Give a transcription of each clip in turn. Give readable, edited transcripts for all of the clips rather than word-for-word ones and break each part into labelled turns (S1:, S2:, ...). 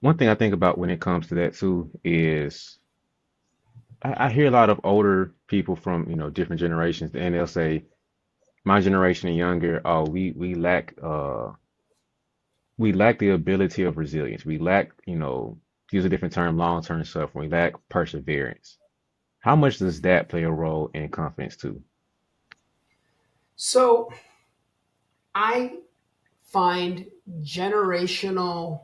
S1: one thing I think about when it comes to that too is I hear a lot of older people from, different generations, and they'll say, my generation and younger, oh, we lack the ability of resilience. We lack, to use a different term, long-term suffering. We lack perseverance. How much does that play a role in confidence too?
S2: So I find generational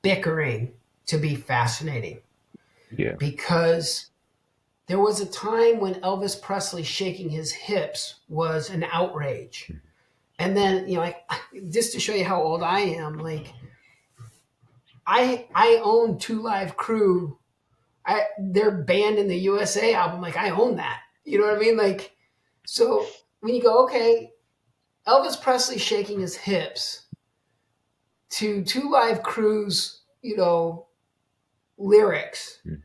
S2: bickering to be fascinating
S1: Yeah.
S2: because there was a time when Elvis Presley shaking his hips was an outrage. And then, like, just to show you how old I am, like, I own Two Live Crew. Their band in the USA album, like, I own that. You know what I mean? Like, so when you go, okay, Elvis Presley shaking his hips to Two Live Crew's, lyrics,
S1: Mm.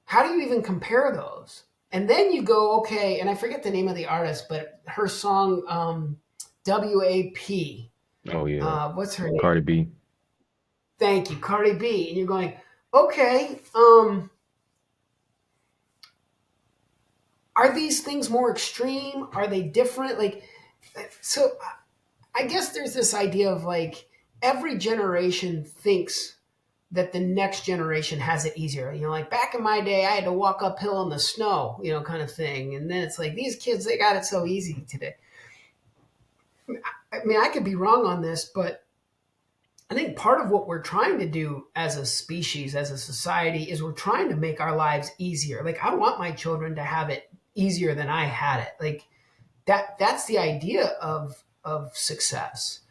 S2: how do you even compare those? And then you go, okay, and I forget the name of the artist, but her song, WAP,
S1: Oh yeah.
S2: what's her name?
S1: Cardi B.
S2: Thank you, Cardi B. And you're going, okay, are these things more extreme? Are they different? Like, so I guess there's this idea of like every generation thinks that the next generation has it easier. Like back in my day, I had to walk uphill in the snow, kind of thing. And then it's like these kids, they got it so easy today. I mean, I could be wrong on this, but I think part of what we're trying to do as a species, as a society, is we're trying to make our lives easier. Like I want my children to have it easier than I had it. Like that's the idea of success.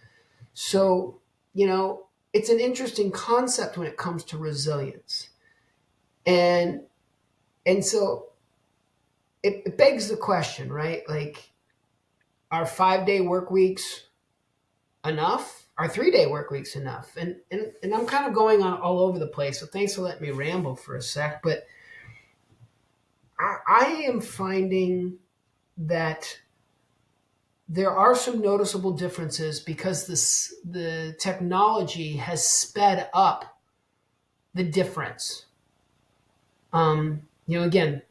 S2: So, it's an interesting concept when it comes to resilience. And and so it begs the question, right? Like, are 5 day work weeks enough? Are 3 day work weeks enough? And I'm kind of going on all over the place. So thanks for letting me ramble for a sec. But I am finding that there are some noticeable differences because the technology has sped up the difference. Again,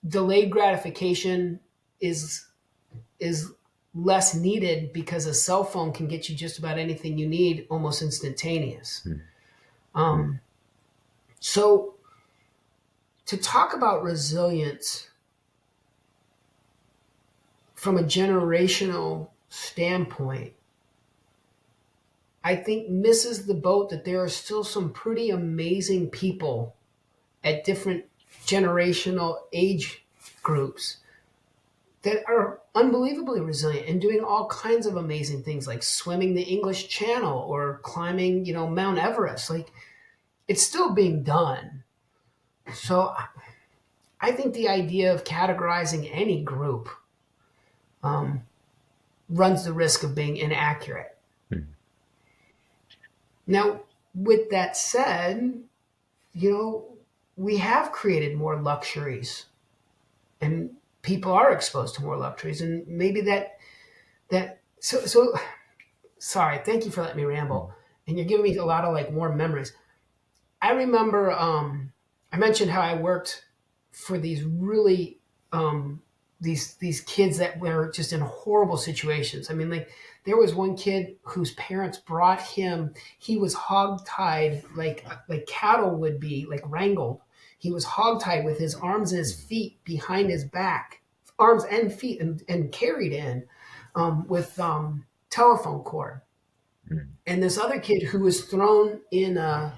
S2: delayed gratification is is less needed because a cell phone can get you just about anything you need almost instantaneous.
S1: Mm.
S2: Um, so to talk about resilience from a generational standpoint, I think misses the boat that there are still some pretty amazing people at different generational age groups that are unbelievably resilient and doing all kinds of amazing things like swimming the English Channel or climbing, Mount Everest. Like it's still being done. So I think the idea of categorizing any group um, runs the risk of being inaccurate.
S1: Mm.
S2: Now, with that said, you know, we have created more luxuries and people are exposed to more luxuries and maybe that sorry, thank you for letting me ramble.
S1: Mm.
S2: And you're giving me a lot of like warm memories. I remember I mentioned how I worked for these really these kids that were just in horrible situations. I mean, like there was one kid whose parents brought him. He was hogtied like cattle would be like wrangled. He was hogtied with his arms and his feet behind his back, arms and feet, and carried in with telephone cord.
S1: Mm.
S2: And this other kid who was thrown in a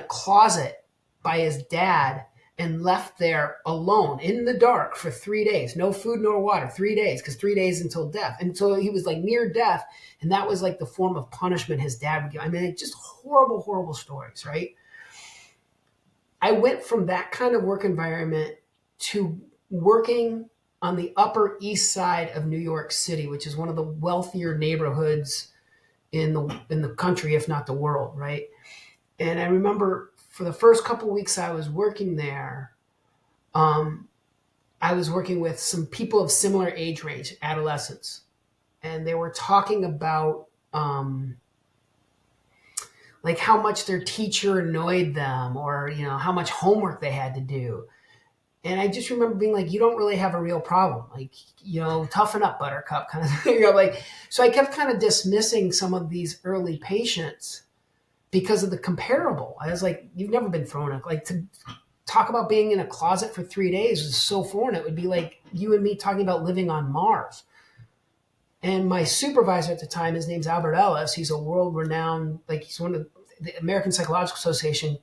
S2: closet by his dad and left there alone in the dark for 3 days, no food nor water, 3 days, because 3 days until death. And so he was like near death, and that was like the form of punishment his dad would give. I mean, just horrible, horrible stories, right? I went from that kind of work environment to working on the Upper East Side of New York City, which is one of the wealthier neighborhoods in the country, if not the world, right? And I remember for the first couple of weeks I was working there, um, I was working with some people of similar age range, adolescents, and they were talking about like how much their teacher annoyed them, or how much homework they had to do. And I just remember being like, you don't really have a real problem. Like, toughen up, buttercup, kind of thing. Like, so I kept kind of dismissing some of these early patients because of the comparable. I was like, you've never been thrown a, like, to talk about being in a closet for 3 days is so foreign. It would be like you and me talking about living on Mars. And my supervisor at the time, his name's Albert Ellis. He's a world renowned, like, he's one of the American Psychological Association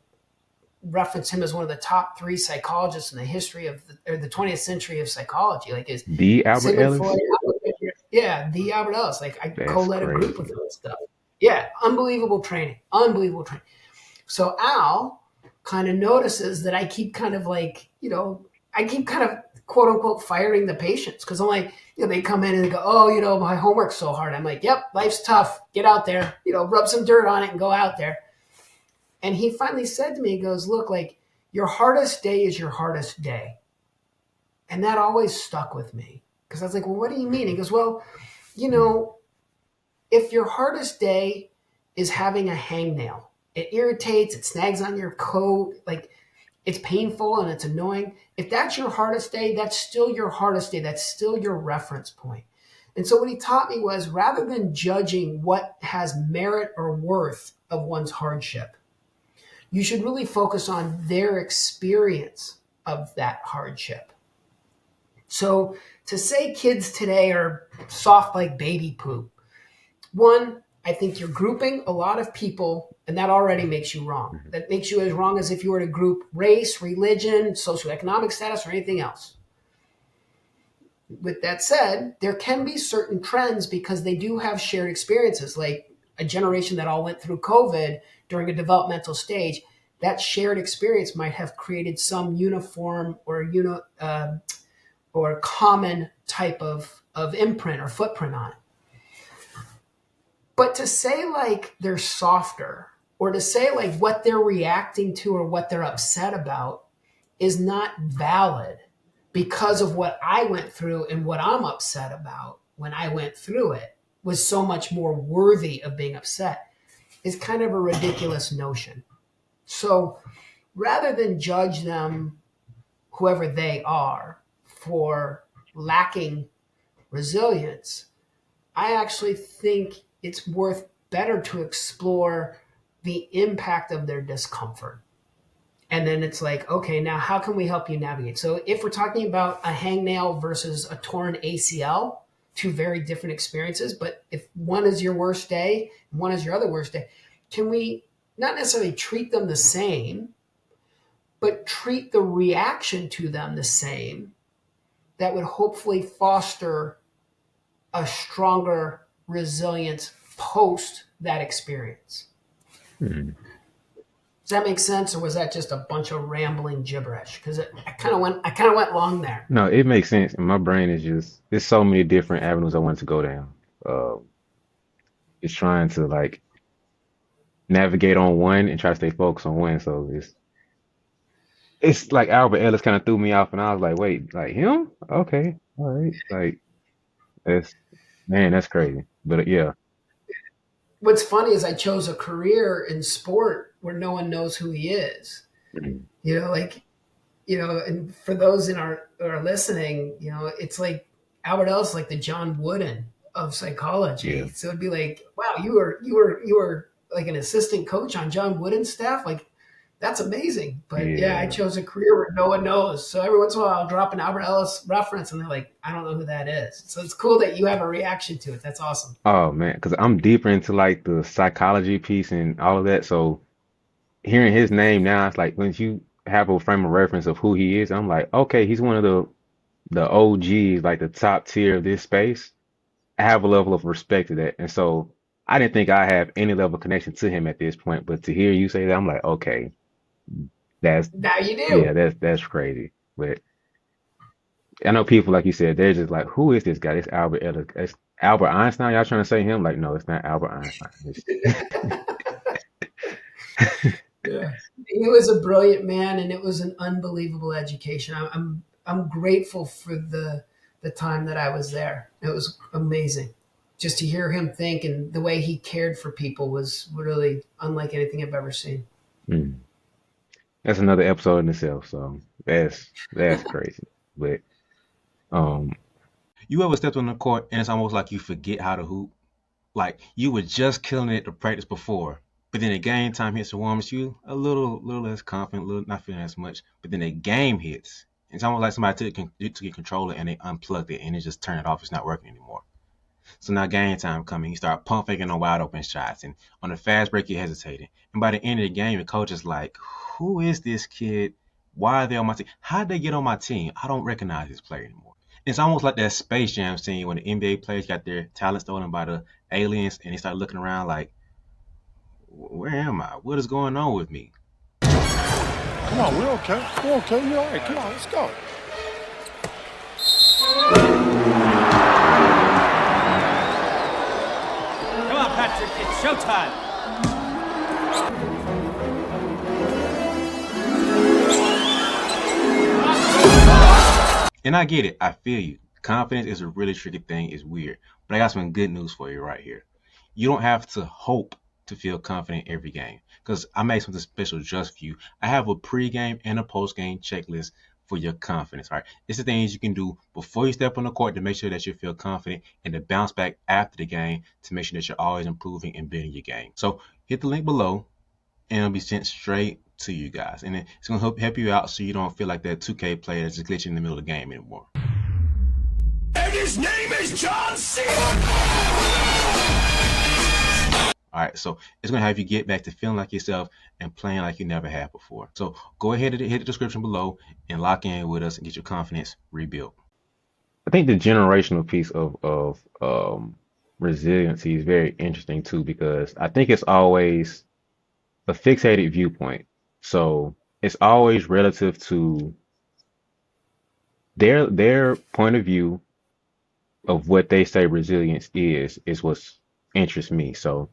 S2: reference him as one of the top three psychologists in the history of the 20th century of psychology. Like his
S1: The Albert
S2: Sigmund
S1: Ellis?
S2: Freud, yeah, the Albert Ellis. Like I
S1: That's
S2: co-led a group with
S1: crazy.
S2: him and stuff. Yeah, unbelievable training, unbelievable training. So Al kind of notices that I keep kind of like, I keep kind of quote unquote firing the patients because I'm like, they come in and they go, oh, my homework's so hard. I'm like, yep, life's tough. Get out there, rub some dirt on it and go out there. And he finally said to me, he goes, look, like your hardest day is your hardest day. And that always stuck with me because I was like, well, what do you mean? He goes, well, you know, if your hardest day is having a hangnail, it irritates, it snags on your coat, like it's painful and it's annoying. If that's your hardest day, that's still your hardest day. That's still your reference point. And so what he taught me was rather than judging what has merit or worth of one's hardship, you should really focus on their experience of that hardship. So to say kids today are soft like baby poop, one, I think you're grouping a lot of people, and that already makes you wrong.
S1: Mhm.
S2: That makes you as wrong as if you were to group race, religion, socioeconomic status, or anything else. With that said, there can be certain trends because they do have shared experiences, like a generation that all went through COVID during a developmental stage. That shared experience might have created some uniform or common type of imprint or footprint on it. But to say like they're softer or to say like what they're reacting to or what they're upset about is not valid because of what I went through and what I'm upset about when I went through it was so much more worthy of being upset is kind of a ridiculous notion. So rather than judge them, whoever they are, for lacking resilience, I actually think it's worth better to explore the impact of their discomfort. And then it's like, okay, now how can we help you navigate? So if we're talking about a hangnail versus a torn ACL, two very different experiences, but if one is your worst day and one is your other worst day, can we not necessarily treat them the same, but treat the reaction to them the same that would hopefully foster a stronger resilience post that experience.
S1: Hmm.
S2: Does that make sense, or was that just a bunch of rambling gibberish? Because I kind of went long there.
S1: No, it makes sense. And my brain is just, there's so many different avenues I want to go down. Uh, it's trying to like navigate on one and try to stay focused on one. So it's like Albert Ellis kind of threw me off, and I was like, wait, like him? Okay, all right. Like that's man, that's crazy. But yeah,
S2: What's funny is I chose a career in sport where no one knows who he is.
S1: mm,
S2: Like and for those in our who are listening, it's like Albert Ellis, like the John Wooden of
S1: yeah,
S2: psychology. So it'd be like, wow, you were like an assistant coach on John Wooden's staff, like that's amazing. But yeah, I
S1: yeah.
S2: chose a career where no one knows. So every once in a while, I'll drop an Albert Ellis reference, and they're like, I don't know who that is. So it's cool that you have a reaction to it. That's awesome.
S1: Oh man, because I'm deeper into like the psychology piece and all of that. So hearing his name now, it's like when you have a frame of reference of who he is, I'm like, okay, he's one of the OGs, like the top tier of this space. I have a level of respect to that. And so I didn't think I have any level of connection to him at this point, but to hear you say that, I'm like, okay, that's
S2: Now you
S1: yeah,
S2: do.
S1: that's crazy. But I know people like you said, they're just like, who is this guy? It's Albert Ellis. It's Albert Einstein. Y'all trying to say him? Like, no, it's not Albert Einstein. It's
S2: Yeah. He was a brilliant man, and it was an unbelievable education. I'm grateful for the time that I was there. It was amazing, just to hear him think and the way he cared for people was really unlike anything I've ever seen.
S1: Mm. That's another episode in itself. So that's crazy. But um,
S3: You ever stepped on the court and it's almost like you forget how to hoop? Like you were just killing it to practice before, but then the game time hits and warms you a little less confident, little not feeling as much. But then the game hits. It's almost like somebody took your controller and they unplugged it and it just turned it off. It's not working anymore. So now game time coming, you start pump faking on wide open shots, and on the fast break you're hesitating. And by the end of the game, the coach is like, "Who is this kid? Why are they on my team? How'd they get on my team? I don't recognize this player anymore." It's almost like that Space Jam scene when the NBA players got their talent stolen by the aliens, and they start looking around like, "Where am I? What is going on with me?"
S4: Come on, we're okay. We're okay. You're all right. Come on, let's go.
S5: Come on, Patrick, it's showtime.
S3: And I get it. I feel you. Confidence is a really tricky thing. It's weird. But I got some good news for you right here. You don't have to hope to feel confident every game because I made something special just for you. I have a pregame and a postgame checklist for your confidence. All right. It's the things you can do before you step on the court to make sure that you feel confident and to bounce back after the game to make sure that you're always improving and building your game. So hit the link below and it'll be sent straight to you guys. And it's going to help you out so you don't feel like that 2K player that's just glitching in the middle of the game anymore.
S4: And his name is John Cena.
S3: All right, so it's going to have you get back to feeling like yourself and playing like you never have before. So go ahead and hit the description below and lock in with us and get your confidence rebuilt.
S1: I think the generational piece of resiliency is very interesting too because I think it's always a fixated viewpoint. So it's always relative to their point of view of what they say resilience is what's interests me. So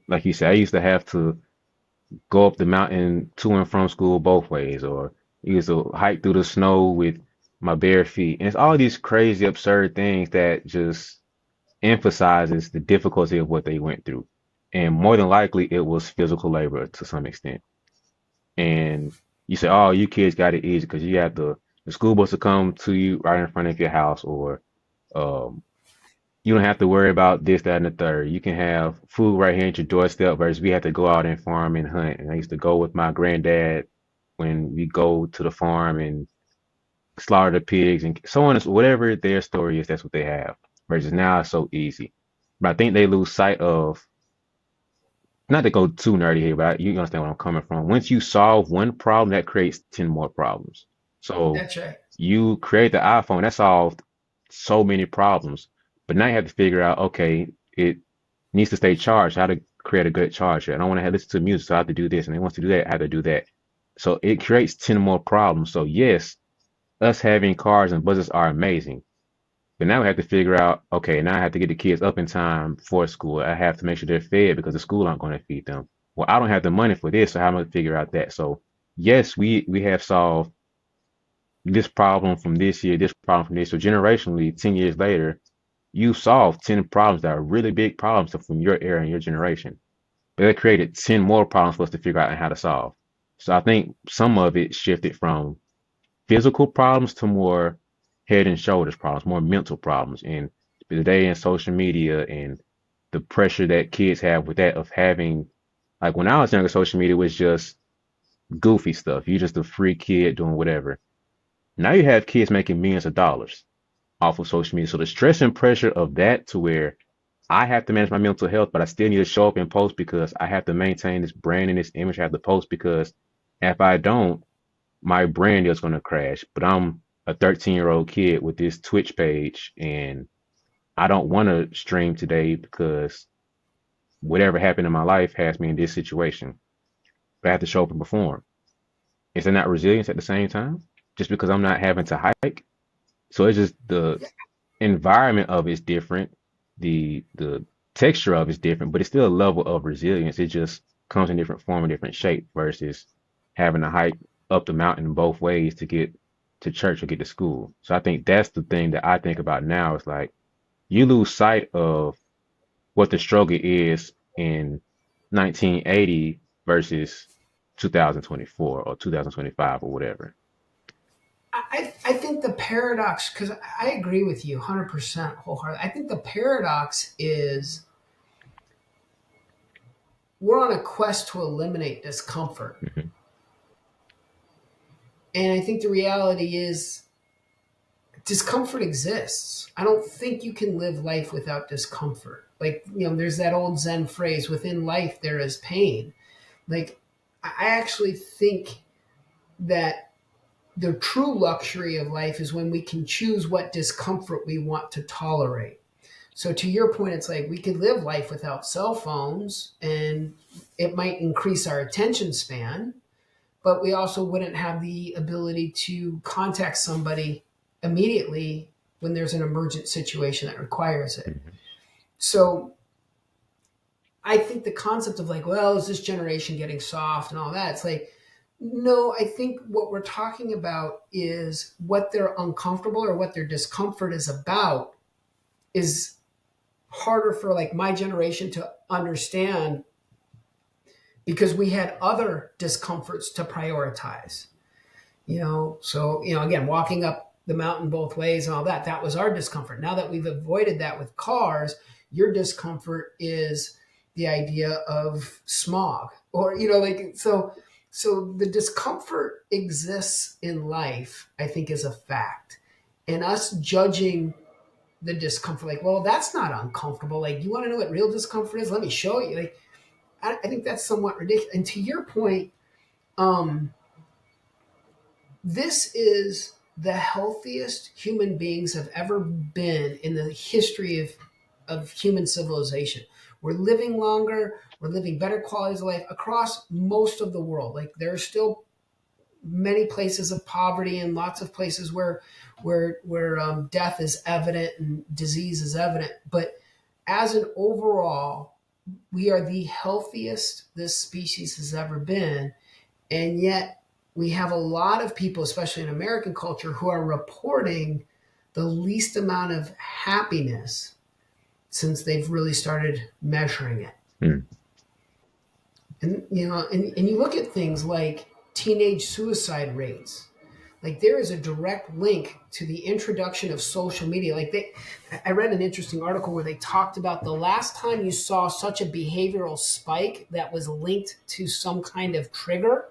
S1: like you said, I used to have to go up the mountain to and from school both ways, or used to hike through the snow with my bare feet. And it's all these crazy, absurd things that just emphasizes the difficulty of what they went through. And more than likely, it was physical labor to some extent. And you say, oh, you kids got it easy because you have the school bus to come to you right in front of your house, or um, you don't have to worry about this, that, and the third. You can have food right here at your doorstep versus we have to go out and farm and hunt. And I used to go with my granddad when we go to the farm and slaughter the pigs and so on. Whatever their story is, that's what they have. Versus now it's so easy. But I think they lose sight of, not to go too nerdy here, but you understand where I'm coming from. Once you solve one problem, that creates 10 more problems. So
S2: That's right.
S1: you create the iPhone, that solved so many problems. But now you have to figure out, okay, it needs to stay charged. How to create a good charger. I don't want to listen to music, so I have to do this. And it wants to do that, I have to do that. So it creates 10 more problems. So yes, us having cars and buses are amazing. But now we have to figure out, okay, now I have to get the kids up in time for school. I have to make sure they're fed because the school aren't going to feed them. Well, I don't have the money for this, so how am I going to figure out that? So yes, we have solved this problem from this year, this problem from this. So generationally, 10 years later, you solved 10 problems that are really big problems from your era and your generation. But it created 10 more problems for us to figure out how to solve. So I think some of it shifted from physical problems to more head and shoulders problems, more mental problems. And today in social media and the pressure that kids have with that of having, like when I was younger, social media was just goofy stuff. You're just a free kid doing whatever. Now you have kids making millions of dollars off of social media. So the stress and pressure of that to where I have to manage my mental health, but I still need to show up and post because I have to maintain this brand and this image. I have to post because if I don't, my brand is going to crash. But I'm a 13-year-old kid with this Twitch page and I don't want to stream today because whatever happened in my life has me in this situation. But I have to show up and perform. Is that not resilience at the same time? Just because I'm not having to hike? So it's just the environment of it's different, the texture of it's different, but it's still a level of resilience. It just comes in different form and different shape versus having to hike up the mountain both ways to get to church or get to school. So I think that's the thing that I think about now is like you lose sight of what the struggle is in 1980 versus 2024 or 2025 or whatever.
S2: I think the paradox, because I agree with you 100% wholeheartedly. I think the paradox is we're on a quest to eliminate discomfort.
S1: Hmm.
S2: And I think the reality is discomfort exists. I don't think you can live life without discomfort. Like, there's that old Zen phrase, within life there is pain. Like, I actually think that the true luxury of life is when we can choose what discomfort we want to tolerate. So to your point, it's like we could live life without cell phones and it might increase our attention span, but we also wouldn't have the ability to contact somebody immediately when there's an emergent situation that requires it. So I think the concept of like, well, is this generation getting soft and all that? It's like, no, I think what we're talking about is what their uncomfortable or what their discomfort is about is harder for like my generation to understand because we had other discomforts to prioritize. So again, walking up the mountain both ways and all that, that was our discomfort. Now that we've avoided that with cars, your discomfort is the idea of smog or like so the discomfort exists in life, I think, is a fact. And us judging the discomfort like, well, that's not uncomfortable, like, you want to know what real discomfort is, let me show you. Like, I think that's somewhat ridiculous. And to your point, this is the healthiest human beings have ever been in the history of human civilization. We're living longer, we're living better qualities of life across most of the world. Like, there are still many places of poverty and lots of places where death is evident and disease is evident. But as an overall, we are the healthiest this species has ever been. And yet we have a lot of people, especially in American culture, who are reporting the least amount of happiness since they've really started measuring it.
S1: Hmm.
S2: And you look at things like teenage suicide rates. Like, there is a direct link to the introduction of social media. I read an interesting article where they talked about the last time you saw such a behavioral spike that was linked to some kind of trigger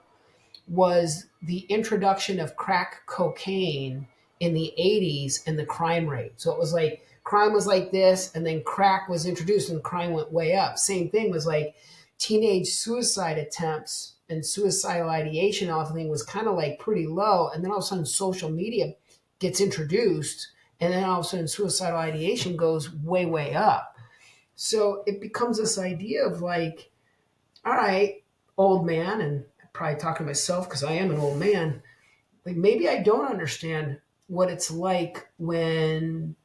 S2: was the introduction of crack cocaine in the 80s and the crime rate. So it was like crime was like this, and then crack was introduced and crime went way up. Same thing was like teenage suicide attempts and suicidal ideation, all the thing was kind of like pretty low. And then all of a sudden social media gets introduced, and then all of a sudden suicidal ideation goes way, way up. So it becomes this idea of like, all right, old man, and I'm probably talking to myself because I am an old man, like maybe I don't understand what it's like when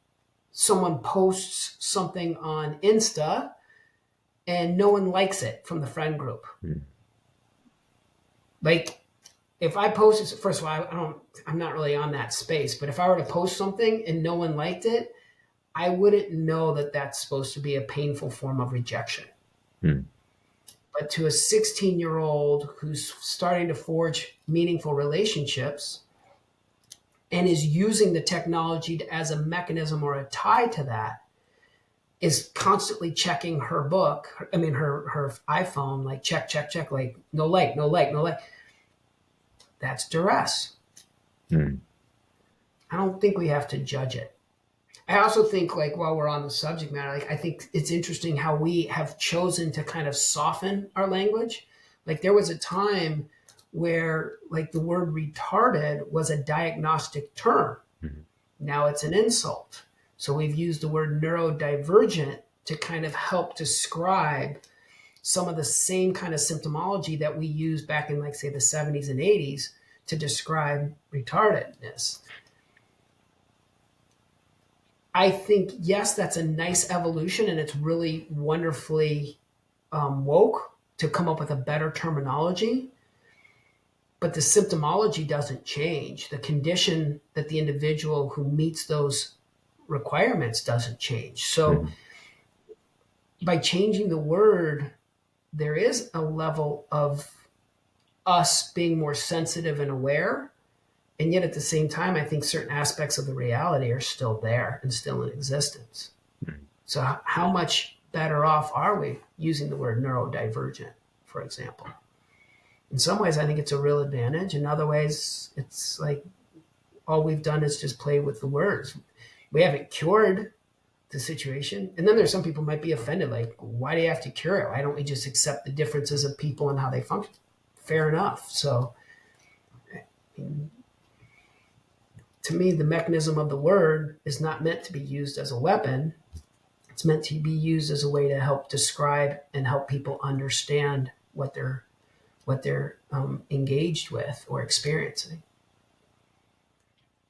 S2: someone posts something on Insta and no one likes it from the friend group. Like, if I posted, first of all, I'm not really on that space, but if I were to post something and no one liked it, I wouldn't know that that's supposed to be a painful form of rejection. But to a 16-year-old who's starting to forge meaningful relationships and is using the technology as a mechanism or a tie to that, is constantly checking her iPhone, like check, like no like, no like, no like. That's duress. I don't think we have to judge it. I also think, like, while we're on the subject matter, like, I think it's interesting how we have chosen to kind of soften our language. Like, there was a time where, like, the word retarded was a diagnostic term. Now it's an insult. So we've used the word neurodivergent to kind of help describe some of the same kind of symptomology that we used back in, like, say, the 70s and 80s to describe retardedness. I think, yes, that's a nice evolution, and it's really wonderfully woke to come up with a better terminology. But the symptomology doesn't change. The condition that the individual who meets those requirements doesn't change. So
S1: Mhm.
S2: by changing the word, there is a level of us being more sensitive and aware. And yet at the same time, I think certain aspects of the reality are still there and still in existence.
S1: Mhm.
S2: So how much better off are we using the word neurodivergent, for example? In some ways, I think it's a real advantage. In other ways, it's like all we've done is just play with the words. We haven't cured the situation. And then there's some people might be offended, like, why do you have to cure it? Why don't we just accept the differences of people and how they function? Fair enough. So to me, the mechanism of the word is not meant to be used as a weapon. It's meant to be used as a way to help describe and help people understand what they're engaged with or experiencing.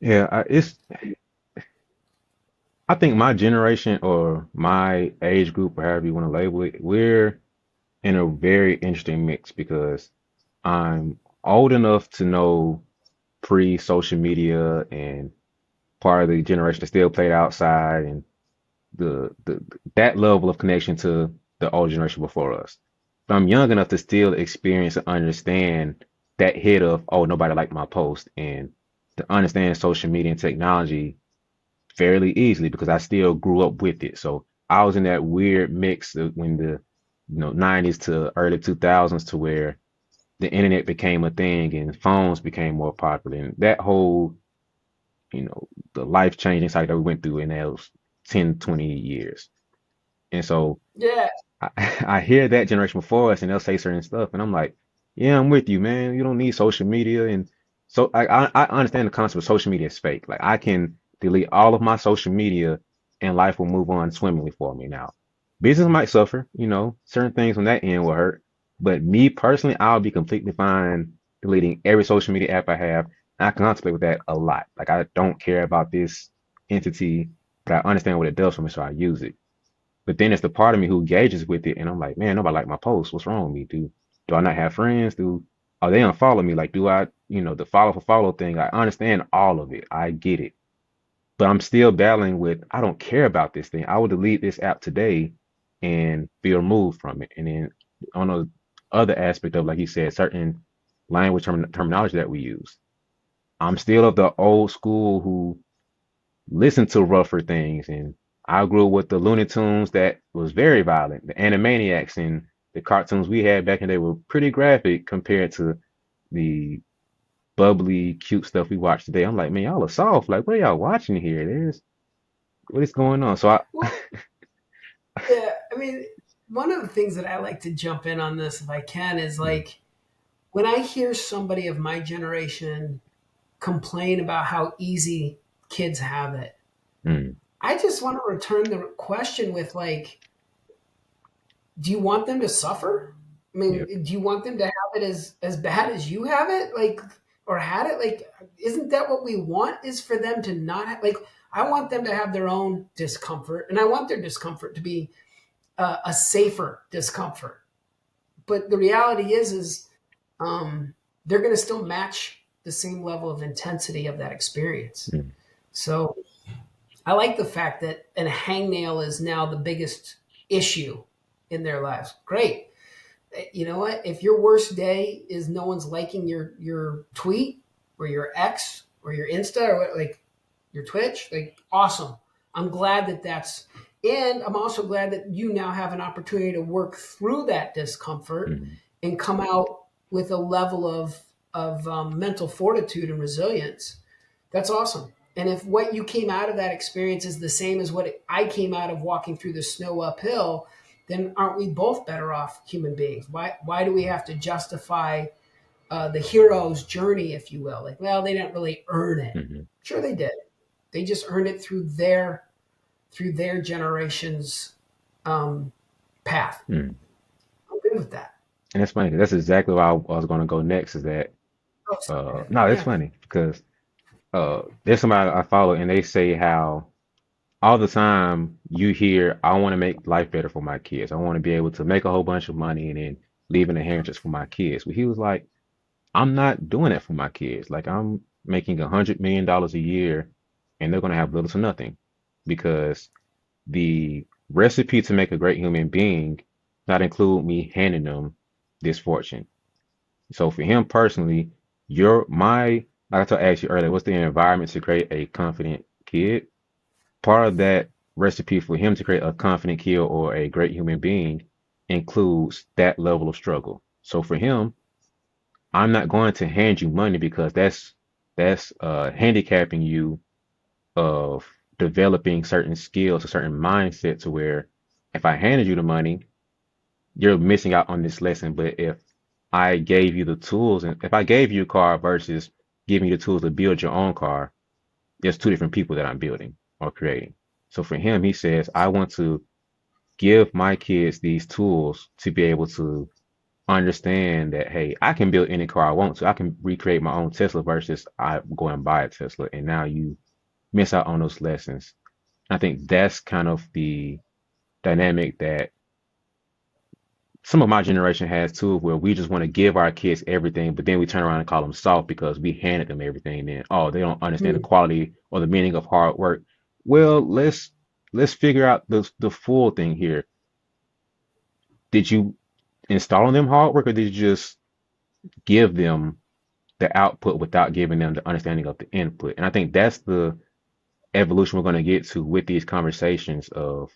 S1: Yeah, I think my generation or my age group, or however you want to label it, we're in a very interesting mix because I'm old enough to know pre-social media and part of the generation that still played outside and the that level of connection to the old generation before us. But I'm young enough to still experience and understand that hit of, oh, nobody liked my post, and to understand social media and technology fairly easily because I still grew up with it. So I was in that weird mix of when the 90s to early 2000s to where the internet became a thing and phones became more popular and that whole, the life changing cycle that we went through in those 10, 20 years. And so
S2: Yeah.
S1: I, I hear that generation before us and they'll say certain stuff and I'm like, yeah, I'm with you, man. You don't need social media. And so I understand the concept of social media is fake. Like I can delete all of my social media and life will move on swimmingly for me now. Business might suffer, certain things on that end will hurt. But me personally, I'll be completely fine deleting every social media app I have. I contemplate with that a lot. Like I don't care about this entity, but I understand what it does for me, so I use it. But then it's the part of me who engages with it, and I'm like, man, nobody like my post. What's wrong with me? Do I not have friends? Are they unfollow me? Like, do I, the follow for follow thing? I understand all of it. I get it. But I'm still battling with, I don't care about this thing. I will delete this app today and be removed from it. And then on the other aspect of, like you said, certain language terminology that we use. I'm still of the old school who listen to rougher things. And I grew up with the Looney Tunes that was very violent. The Animaniacs and the cartoons we had back in the day were pretty graphic compared to the bubbly, cute stuff we watch today. I'm like, man, y'all are soft. Like, what are y'all watching here? What is going on? So
S2: Well, yeah. I mean, one of the things that I like to jump in on this, if I can, is
S1: mm,
S2: like when I hear somebody of my generation complain about how easy kids have it,
S1: mm,
S2: I just want to return the question with like, do you want them to suffer? I
S1: yeah,
S2: mean, do you want them to have it as bad as you have it, like, or had it? Like, isn't that what we want? Is for them to not have, like, I want them to have their own discomfort, and I want their discomfort to be a safer discomfort. But the reality is they're going to still match the same level of intensity of that experience.
S1: mm,
S2: So I like the fact that a hangnail is now the biggest issue in their lives. Great. You know what? If your worst day is no one's liking your tweet or your X or your Insta or what, like your Twitch, like awesome. I'm glad that that's, and I'm also glad that you now have an opportunity to work through that discomfort
S1: mm,
S2: and come out with a level of mental fortitude and resilience. That's awesome. And if what you came out of that experience is the same as what I came out of walking through the snow uphill, then aren't we both better off human beings? Why do we have to justify the hero's journey, if you will? Like, well, they didn't really earn it.
S1: mm,
S2: Sure, they did. They just earned it through their generation's um, path.
S1: mm.
S2: I'm good with that.
S1: And it's funny 'cause that's exactly where I was going to go next. Is that
S2: Oh, sorry.
S1: no, it's
S2: Yeah.
S1: funny because there's somebody I follow and they say how all the time you hear, I want to make life better for my kids. I want to be able to make a whole bunch of money and then leave an inheritance for my kids. But he was like, I'm not doing that for my kids. Like I'm making $100 million a year and they're gonna have little to nothing. because the recipe to make a great human being not include me handing them this fortune. So for him personally, like I asked you earlier, what's the environment to create a confident kid? Part of that recipe for him to create a confident kid or a great human being includes that level of struggle. So for him, I'm not going to hand you money because that's handicapping you of developing certain skills, a certain mindset to where if I handed you the money, you're missing out on this lesson. But if I gave you the tools, and if I gave you a car versus giving you the tools to build your own car, there's two different people that I'm building or creating. So for him, he says, I want to give my kids these tools to be able to understand that, hey, I can build any car I want to. I can recreate my own Tesla versus I go and buy a Tesla. And now you miss out on those lessons. I think that's kind of the dynamic that some of my generation has too, where we just want to give our kids everything, but then we turn around and call them soft because we handed them everything. And then, oh, they don't understand the
S2: Hmm.
S1: quality or the meaning of hard work. Well, let's figure out the full thing here. Did you install on them hard work, or did you just give them the output without giving them the understanding of the input? And I think that's the evolution we're going to get to with these conversations of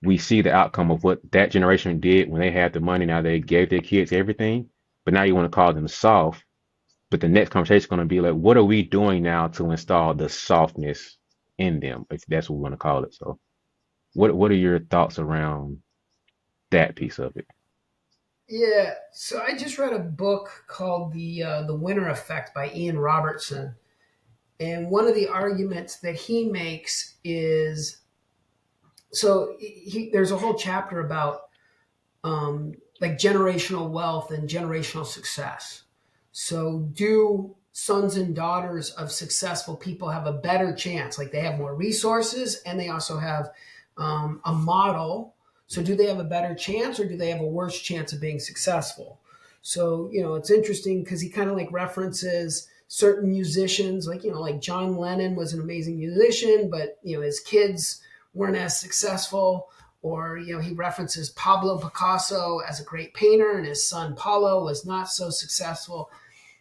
S1: we see the outcome of what that generation did when they had the money. Now they gave their kids everything, but now you want to call them soft. But the next conversation is going to be like, what are we doing now to install the softness in them, if that's what we want to call it? So, what are your thoughts around that piece of it?
S2: Yeah, so I just read a book called the Winner Effect by Ian Robertson, and one of the arguments that he makes is there's a whole chapter about like generational wealth and generational success. So, do sons and daughters of successful people have a better chance? Like they have more resources and they also have a model. So, do they have a better chance or do they have a worse chance of being successful? So, it's interesting because he kind of like references certain musicians, like John Lennon was an amazing musician, but his kids weren't as successful. Or he references Pablo Picasso as a great painter, and his son Paulo was not so successful.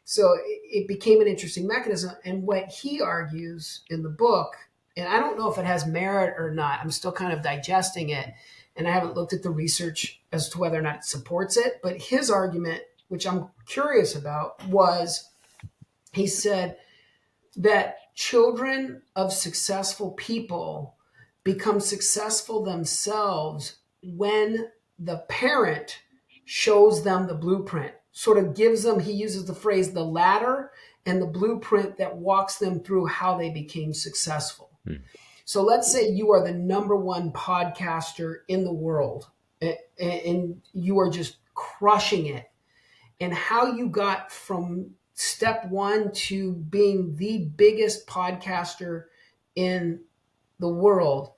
S2: So it became an interesting mechanism. And what he argues in the book, and I don't know if it has merit or not, I'm still kind of digesting it, and I haven't looked at the research as to whether or not it supports it. But his argument, which I'm curious about, was he said that children of successful people become successful themselves when the parent shows them the blueprint, sort of gives them, he uses the phrase, the ladder and the blueprint that walks them through how they became successful.
S1: Hmm.
S2: So let's say you are the number one podcaster in the world and you are just crushing it, and how you got from step one to being the biggest podcaster in the world.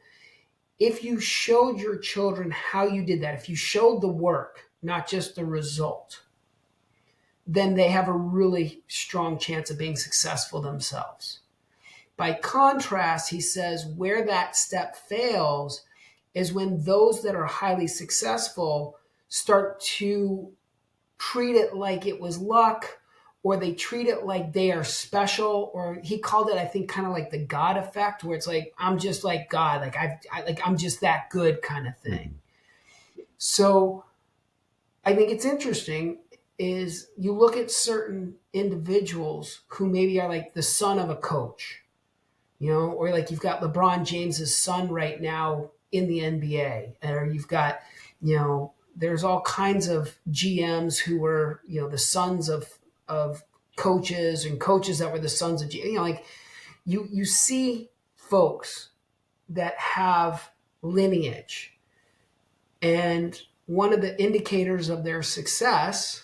S2: If you showed your children how you did that, if you showed the work, not just the result, then they have a really strong chance of being successful themselves. By contrast, he says where that step fails is when those that are highly successful start to treat it like it was luck, or they treat it like they are special, or he called it, I think, kind of like the God effect, where it's like I'm just like God, like I'm just that good kind of thing.
S1: Hmm.
S2: So I think it's interesting is you look at certain individuals who maybe are like the son of a coach, or like you've got LeBron James's son right now in the NBA, or you've got, there's all kinds of GMs who were, the sons of coaches, and coaches that were the sons of like you see folks that have lineage, and one of the indicators of their success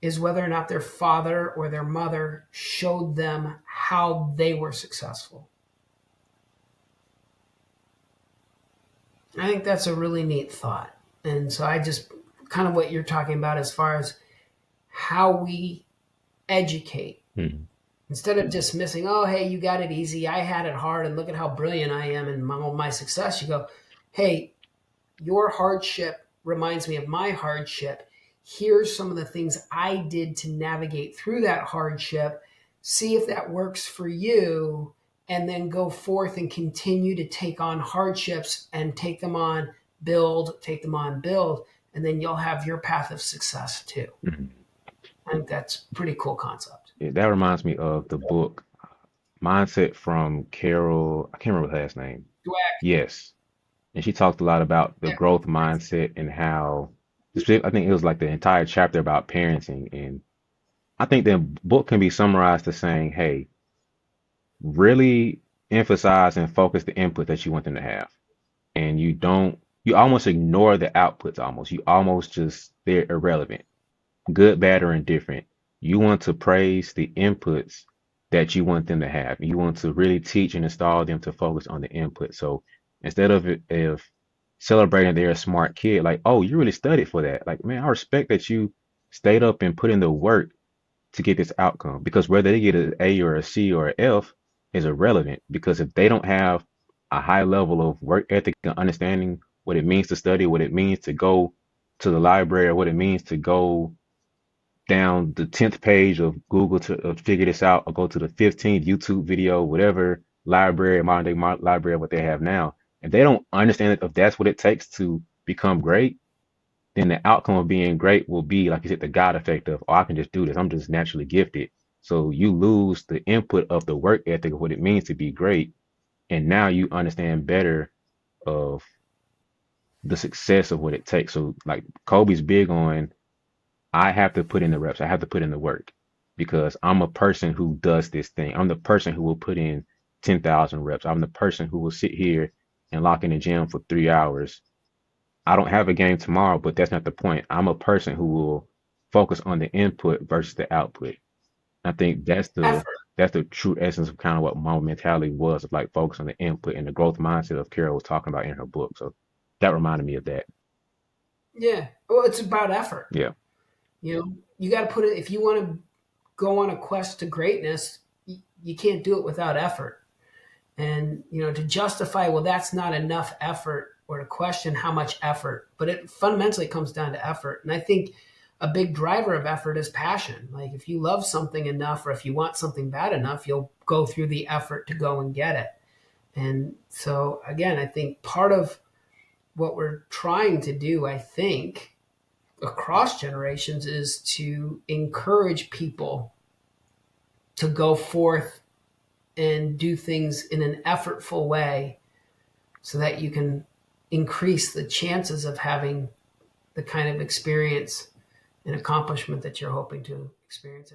S2: is whether or not their father or their mother showed them how they were successful. I think that's a really neat thought. And so I just kind of what you're talking about as far as how we educate,
S1: Hmm.
S2: Instead of dismissing, oh, hey, you got it easy, I had it hard, and look at how brilliant I am and my success, you go, hey, your hardship reminds me of my hardship. Here's some of the things I did to navigate through that hardship. See if that works for you, and then go forth and continue to take on hardships and take them on, take them on, build, and then you'll have your path of success too.
S1: Mhm.
S2: I think that's a pretty cool concept.
S1: Yeah, that reminds me of the book Mindset from Carol. I can't remember her last name.
S2: Dweck,
S1: Yes. And she talked a lot about the
S2: yeah,
S1: growth mindset and how, I think it was like the entire chapter about parenting. And I think the book can be summarized to saying, hey, really emphasize and focus the input that you want them to have. And you almost ignore the outputs almost. You almost just, they're irrelevant, good, bad, or indifferent. You want to praise the inputs that you want them to have. You want to really teach and install them to focus on the input. So instead of if celebrating they're a smart kid, like, oh, you really studied for that. Like, man, I respect that you stayed up and put in the work to get this outcome. Because whether they get an A or a C or an F is irrelevant. Because if they don't have a high level of work ethic and understanding what it means to study, what it means to go to the library, or what it means to go down the 10th page of Google to figure this out, or go to the 15th YouTube video, whatever library, modern day library, what they have now. If they don't understand if that's what it takes to become great, then the outcome of being great will be, like you said, the God effect of, oh, I can just do this. I'm just naturally gifted. So you lose the input of the work ethic of what it means to be great. And now you understand better of the success of what it takes. So like Kobe's big on, I have to put in the reps. I have to put in the work because I'm a person who does this thing. I'm the person who will put in 10,000 reps. I'm the person who will sit here and lock in the gym for 3 hours. I don't have a game tomorrow, but that's not the point. I'm a person who will focus on the input versus the output. I think
S2: effort.
S1: that's the true essence of kind of what my mentality was, of like focus on the input and the growth mindset of Carol was talking about in her book. So that reminded me of that.
S2: Yeah. Well, it's about effort.
S1: Yeah.
S2: You know, you got to put it, if you want to go on a quest to greatness, you can't do it without effort. And, to justify, well, that's not enough effort, or to question how much effort, but it fundamentally comes down to effort. And I think a big driver of effort is passion. Like if you love something enough, or if you want something bad enough, you'll go through the effort to go and get it. And so, again, I think part of what we're trying to do, I think, across generations is to encourage people to go forth and do things in an effortful way so that you can increase the chances of having the kind of experience and accomplishment that you're hoping to experience.